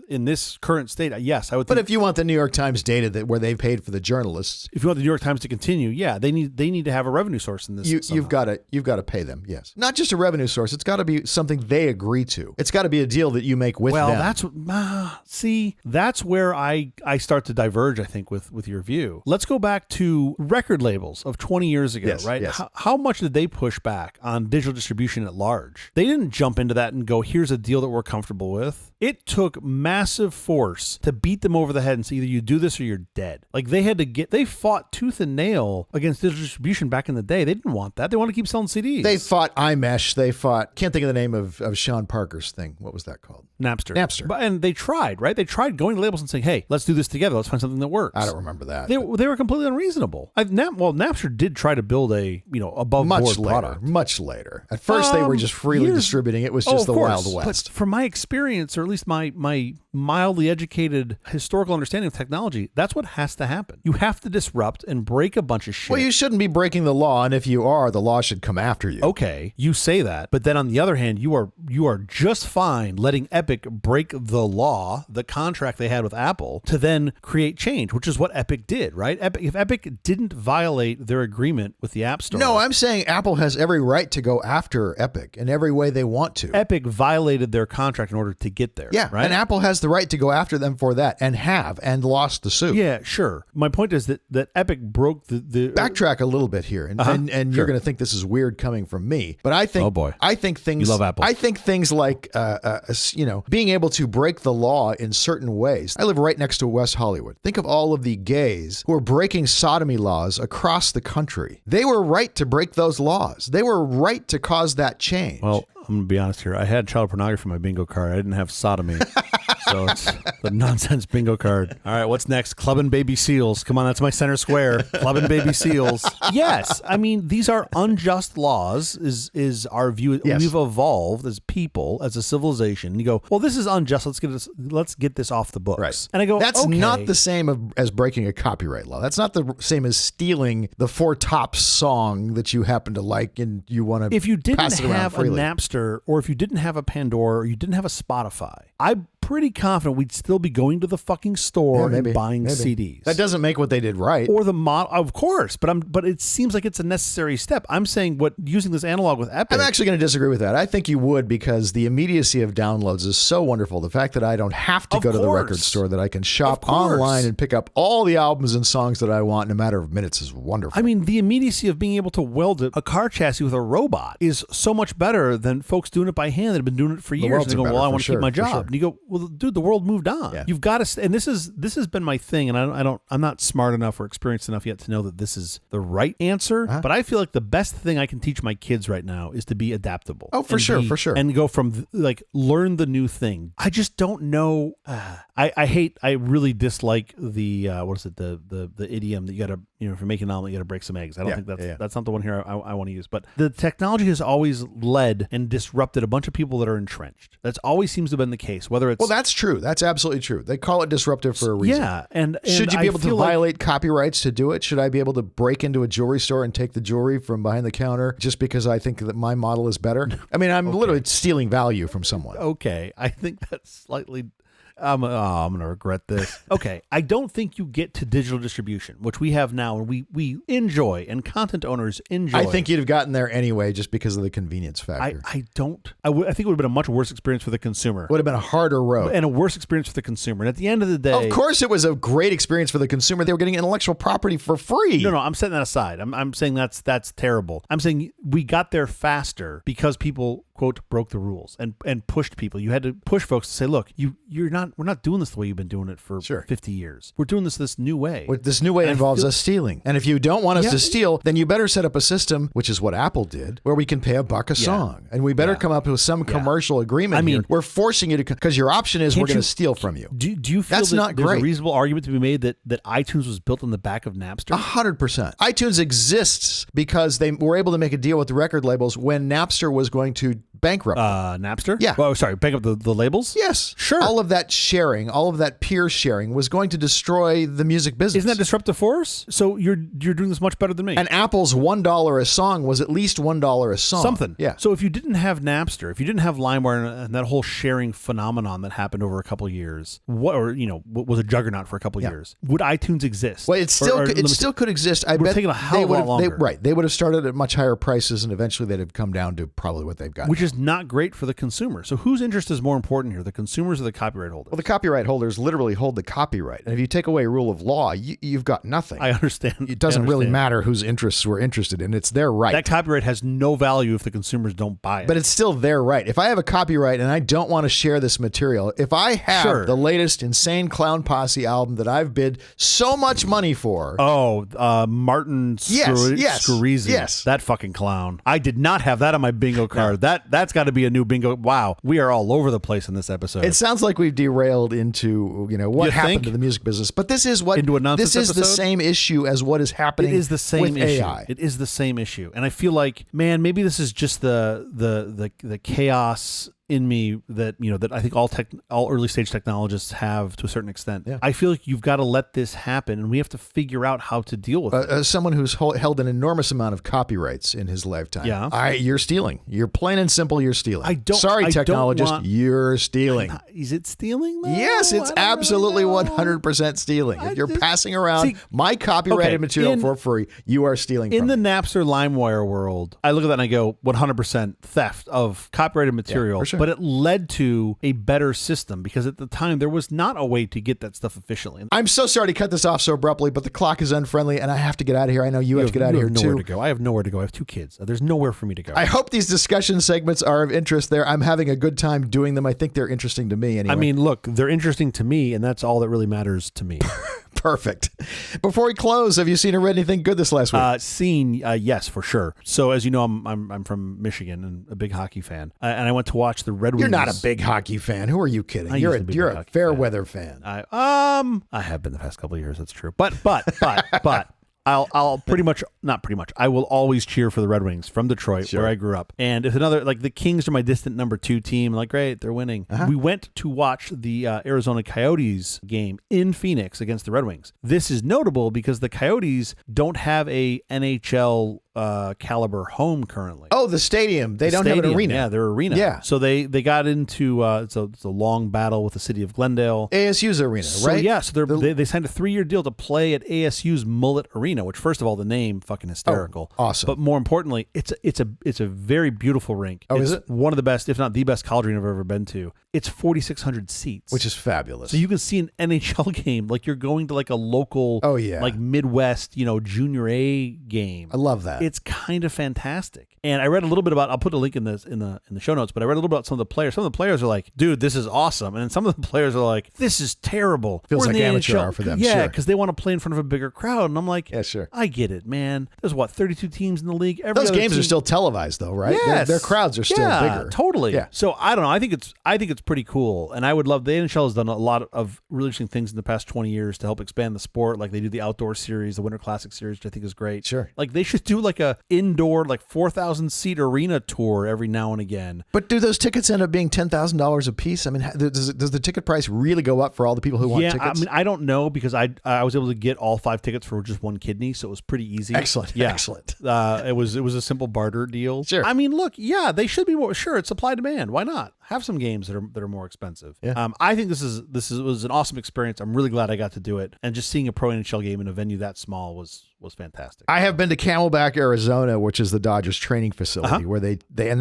in this current state, yes, I would think. But if you want the New York Times data where they paid for the journalists, if you want the New York Times to continue, yeah, they need to have a revenue source in this. You've got to pay them. Yes, not just a revenue source. It's got to be something they agree to. It's got to be a deal that you make with them. Well, that's where I start to diverge, I think, with your view. Let's go back to record labels of 20 years ago, right? Yes. How much did they push back on digital distribution at large? They didn't jump into that and go, here's a deal that we're comfortable with. It took massive force to beat them over the head and say either you do this or you're dead. Like they fought tooth and nail against digital distribution back in the day. They didn't want that. They wanted to keep selling CDs. They fought iMesh. They fought, can't think of the name of Sean Parker's thing. What was that called? Napster. And they tried, right? They tried going to labels and saying, hey, let's do this together. Let's find something that works. I don't remember that. They were completely unreasonable. Napster did try to build a above board product. Much later. At first, they were just freely distributing. It was just the Wild West. But from my experience, or at least my mildly educated historical understanding of technology, that's what has to happen. You have to disrupt and break a bunch of shit. Well, you shouldn't be breaking the law, and if you are, the law should come after you. Okay, you say that, but then on the other hand, you are just fine letting Epic break the law, the contract they had with Apple, to then create change, which is what Epic did, right? If Epic didn't violate their agreement with the App Store. No, I'm saying Apple has every right to go after Epic in every way they want to. Epic violated their contract in order to get there. Yeah, right? And Apple has the right to go after them for that and lost the suit. Yeah, sure. My point is that Epic broke the backtrack a little bit here, and sure. You're going to think this is weird coming from me, but I think, oh boy, I think things. You love Apple. I think things like being able to break the law in certain ways. I live right next to West Hollywood. Think of all of the gays who are breaking sodomy laws across the country. They were right to break those laws. They were right to cause that change. Well, I'm going to be honest here. I had child pornography in my bingo card. I didn't have sodomy. So it's the nonsense bingo card. All right, what's next? Clubbing baby seals. Come on, that's my center square. Clubbing baby seals. Yes, I mean, these are unjust laws is our view. Yes. We've evolved as people, as a civilization. You go, well, this is unjust. Let's get this off the books. Right. And I go, that's okay. not the same as breaking a copyright law. That's not the same as stealing the Four Tops song that you happen to like and you want to. If you didn't pass it around have a freely. Napster, or if you didn't have a Pandora, or you didn't have a Spotify, I'm pretty confident we'd still be going to the fucking store and buying CDs. That doesn't make what they did right. Or the model, of course, but it seems like it's a necessary step. I'm saying using this analog with Epic. I'm actually going to disagree with that. I think you would, because the immediacy of downloads is so wonderful. The fact that I don't have to go to the record store, that I can shop online and pick up all the albums and songs that I want in a matter of minutes is wonderful. I mean, the immediacy of being able to weld a car chassis with a robot is so much better than folks doing it by hand that have been doing it for years. And they go, well, I want to keep my job. Sure. And you go, well, dude, the world moved on. Yeah. You've got to, and this has been my thing, and I'm not smart enough or experienced enough yet to know that this is the right answer. But I feel like the best thing I can teach my kids right now is to be adaptable. Oh, for sure. And go from learn the new thing. I just don't know. I really dislike the the idiom that you got to, for making an omelet you got to break some eggs. I don't think that's not the one here I want to use. But the technology has always led and disrupted a bunch of people that are entrenched. That's always seems to have been the case. Whether it's that's true. That's absolutely true. They call it disruptive for a reason. Yeah, and should you be able to violate copyrights to do it? Should I be able to break into a jewelry store and take the jewelry from behind the counter just because I think that my model is better? I mean, I'm literally stealing value from someone. Okay, I think that's slightly. I'm going to regret this. Okay, I don't think you get to digital distribution, which we have now, and we enjoy, and content owners enjoy. I think you'd have gotten there anyway just because of the convenience factor. I think it would have been a much worse experience for the consumer. Would have been a harder road. And a worse experience for the consumer. And at the end of the day... Of course it was a great experience for the consumer. They were getting intellectual property for free. No, I'm setting that aside. I'm saying that's terrible. I'm saying we got there faster because people... quote, broke the rules and pushed people. You had to push folks to say, look, we're not doing this the way you've been doing it for 50 years. We're doing this new way. This new way involves us stealing. And if you don't want us to steal, then you better set up a system, which is what Apple did, where we can pay $1 a song. And we better come up with some commercial agreement here. We're forcing you to, because your option is we're going to steal from you. Do you feel that's not there's great. A reasonable argument to be made that iTunes was built on the back of Napster? 100%. iTunes exists because they were able to make a deal with the record labels when Napster was going to bankrupt. Napster? Yeah. Oh, sorry. Bankrupt the labels? Yes. Sure. All of that sharing, all of that peer sharing was going to destroy the music business. Isn't that disruptive force? So you're doing this much better than me. And Apple's $1 a song was at least $1 a song. Something. Yeah. So if you didn't have Napster, if you didn't have LimeWire and that whole sharing phenomenon that happened over a couple of years, was a juggernaut for a couple of years, would iTunes exist? Well, it still could exist. I bet taking a hell of a lot longer. They would have started at much higher prices, and eventually they'd have come down to probably what they've got. Which is not great for the consumer. So whose interest is more important here, the consumers or the copyright holders? Well, the copyright holders literally hold the copyright. And if you take away rule of law, you've got nothing. I understand. It doesn't really matter whose interests we're interested in. It's their right. That copyright has no value if the consumers don't buy it. But it's still their right. If I have a copyright and I don't want to share this material, if I have the latest Insane Clown Posse album that I've bid so much money for. Oh, Martin Scorsese. Yes. That fucking clown. I did not have that on my bingo card. No. That's got to be a new bingo. Wow. We are all over the place in this episode. It sounds like we've derailed into, what happened to the music business. But this is the same issue as what is happening with AI. It is the same issue. And I feel like, man, maybe this is just the chaos in me that I think all early stage technologists have to a certain extent. Yeah. I feel like you've got to let this happen, and we have to figure out how to deal with it. As someone who's held an enormous amount of copyrights in his lifetime, you're stealing. You're plain and simple. You're stealing. Technologist, you're stealing. Is it stealing, though? Yes, it's absolutely 100% stealing. If you're passing around my copyrighted material for free, you are stealing. In the Napster LimeWire world, I look at that and I go, 100% theft of copyrighted material. Yeah, for sure. But it led to a better system because at the time there was not a way to get that stuff efficiently. I'm so sorry to cut this off so abruptly, but the clock is unfriendly and I have to get out of here. I know you have to get out of here too. To go. I have nowhere to go. I have 2 kids. There's nowhere for me to go. I hope these discussion segments are of interest there. I'm having a good time doing them. I think they're interesting to me anyway. I mean, look, they're interesting to me, and that's all that really matters to me. Perfect. Before we close, have you seen or read anything good this last week? Yes, for sure. So as you know, I'm from Michigan and a big hockey fan, and I went to watch the Red Wings. You're not a big hockey fan. Who are you kidding? You're a fair weather fan. I have been the past couple of years. That's true. But I'll I will always cheer for the Red Wings from Detroit, where I grew up. And if the Kings are my distant number 2 team, great, they're winning. We went to watch the Arizona Coyotes game in Phoenix against the Red Wings. This is notable because the Coyotes don't have a NHL caliber home currently. Oh, the stadium. They don't have an arena. Yeah, their arena. Yeah. So they got into it's a long battle with the city of Glendale. ASU's arena, right? Yeah. So they signed a 3-year deal to play at ASU's Mullet Arena, which first of all, the name fucking hysterical. Oh, awesome. But more importantly, it's a very beautiful rink. Oh, it's is it? One of the best, if not the best college arena I've ever been to. It's 4,600 seats, which is fabulous. So you can see an NHL game like you're going to a local, Midwest, junior A game. I love that. It's kind of fantastic. And I read a little bit about. I'll put a link in the show notes. But I read a little bit about some of the players. Some of the players are like, "Dude, this is awesome," and then some of the players are like, "This is terrible." Feels like amateur hour for them. Yeah, because they want to play in front of a bigger crowd. And I'm like, yeah, sure. I get it, man. There's 32 teams in the league. Those games are still televised, though, right? Yes. Their crowds are still bigger. Totally. Yeah. So I don't know. I think it's pretty cool, and I would love. The NHL has done a lot of really interesting things in the past 20 years to help expand the sport. Like they do the outdoor series, the Winter Classic series, which I think is great. Sure. They should do a indoor 4,000 seat arena tour every now and again. But do those tickets end up being $10,000 a piece? I mean, does the ticket price really go up for all the people who want tickets? I mean, I don't know because I was able to get all 5 tickets for just one kidney, so it was pretty easy. Excellent. Yeah. Excellent. It was a simple barter deal. Sure. I mean, look, they should be more. Sure, it's supply demand. Why not have some games that are more expensive? Yeah. I think this was an awesome experience. I'm really glad I got to do it, and just seeing a pro NHL game in a venue that small was fantastic. I have been to Camelback, Arizona, which is the Dodgers training facility where they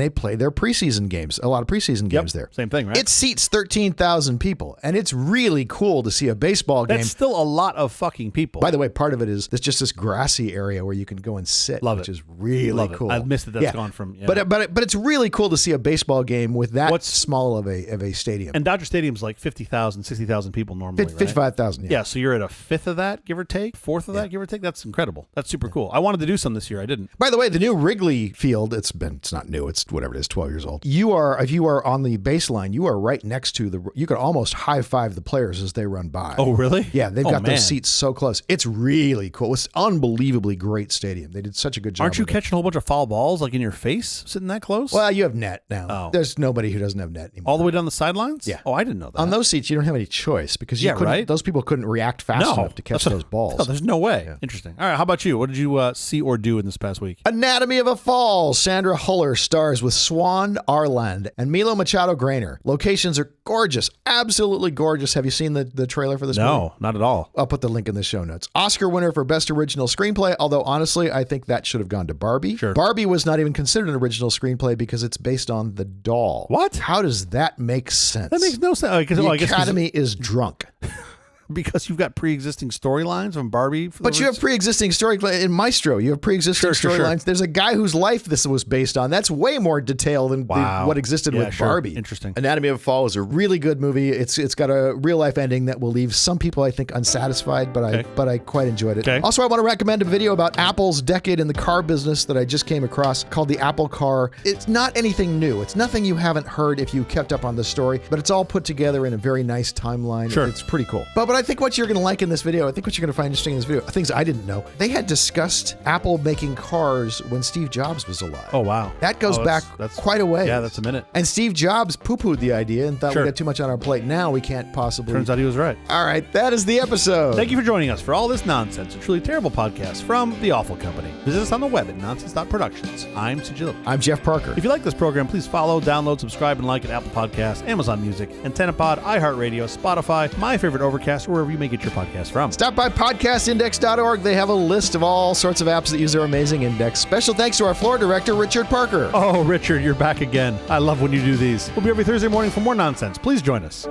play their preseason games. A lot of preseason games there. Same thing, right? It seats 13,000 people, and it's really cool to see a baseball game. That's still a lot of fucking people. By the way, part of it is there's just this grassy area where you can go and sit, which is really cool. I've missed it. That's gone from. Yeah. But it's really cool to see a baseball game with that small of a stadium. And Dodger Stadium's 50,000, 60,000 people normally. 55,000. Yeah. So you're at a fifth of that, give or take, fourth of that, give or take. That's incredible. incredible. That's super cool. I wanted to do some this year. I didn't. By the way, the new Wrigley Field, it's not new, it's whatever it is, 12 years old. If you are on the baseline, you are right next to you could almost high five the players as they run by. Oh, really? Yeah, they've got those seats so close. It's really cool. It's unbelievably great stadium. They did such a good job. Aren't you catching a whole bunch of foul balls like in your face sitting that close? Well, you have net now. Oh. There's nobody who doesn't have net anymore. All the way down the sidelines? Yeah. Oh, I didn't know that. On those seats, you don't have any choice because those people couldn't react fast enough to catch those balls. No, there's no way. Yeah. Interesting. All right, how about you? What did you see or do in this past week? Anatomy of a Fall. Sandra Huller stars with Swan Arland and Milo Machado Grainer. Locations are gorgeous. Absolutely gorgeous. Have you seen the trailer for this movie? No, not at all. I'll put the link in the show notes. Oscar winner for Best Original Screenplay, although honestly, I think that should have gone to Barbie. Sure. Barbie was not even considered an original screenplay because it's based on the doll. What? How does that make sense? That makes no sense. The Academy is drunk. Because you've got pre-existing storylines from Barbie. But you have pre-existing story in Maestro. You have pre-existing storylines. Sure. There's a guy whose life this was based on. That's way more detail than what existed with Barbie. Interesting. Anatomy of a Fall is a really good movie. It's got a real life ending that will leave some people, I think, unsatisfied, but I quite enjoyed it. Okay. Also, I want to recommend a video about Apple's decade in the car business that I just came across called The Apple Car. It's not anything new. It's nothing you haven't heard if you kept up on the story, but it's all put together in a very nice timeline. Sure. It's pretty cool. But I think what you're going to like in this video, I think what you're going to find interesting in this video, things I didn't know, they had discussed Apple making cars when Steve Jobs was alive. Oh, wow. That goes back quite a way. Yeah, that's a minute. And Steve Jobs poo-pooed the idea and thought we got too much on our plate. Now we can't possibly. Turns out he was right. All right, that is the episode. Thank you for joining us for All This Nonsense, a truly terrible podcast from The Awful Company. Visit us on the web at nonsense.productions. I'm Sigil. I'm Jeff Parker. If you like this program, please follow, download, subscribe, and like at Apple Podcasts, Amazon Music, AntennaPod, iHeartRadio, Spotify, my favorite Overcast, or wherever you may get your podcast from. Stop by podcastindex.org. They have a list of all sorts of apps that use their amazing index. Special thanks to our floor director, Richard Parker. Oh, Richard, you're back again. I love when you do these. We'll be every Thursday morning for more nonsense. Please join us.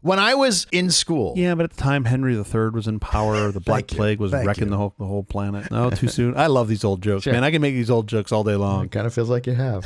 When I was in school. Yeah, but at the time Henry III was in power. The Black Plague was wrecking the whole planet. No, too soon. I love these old jokes, man. I can make these old jokes all day long. It kind of feels like you have.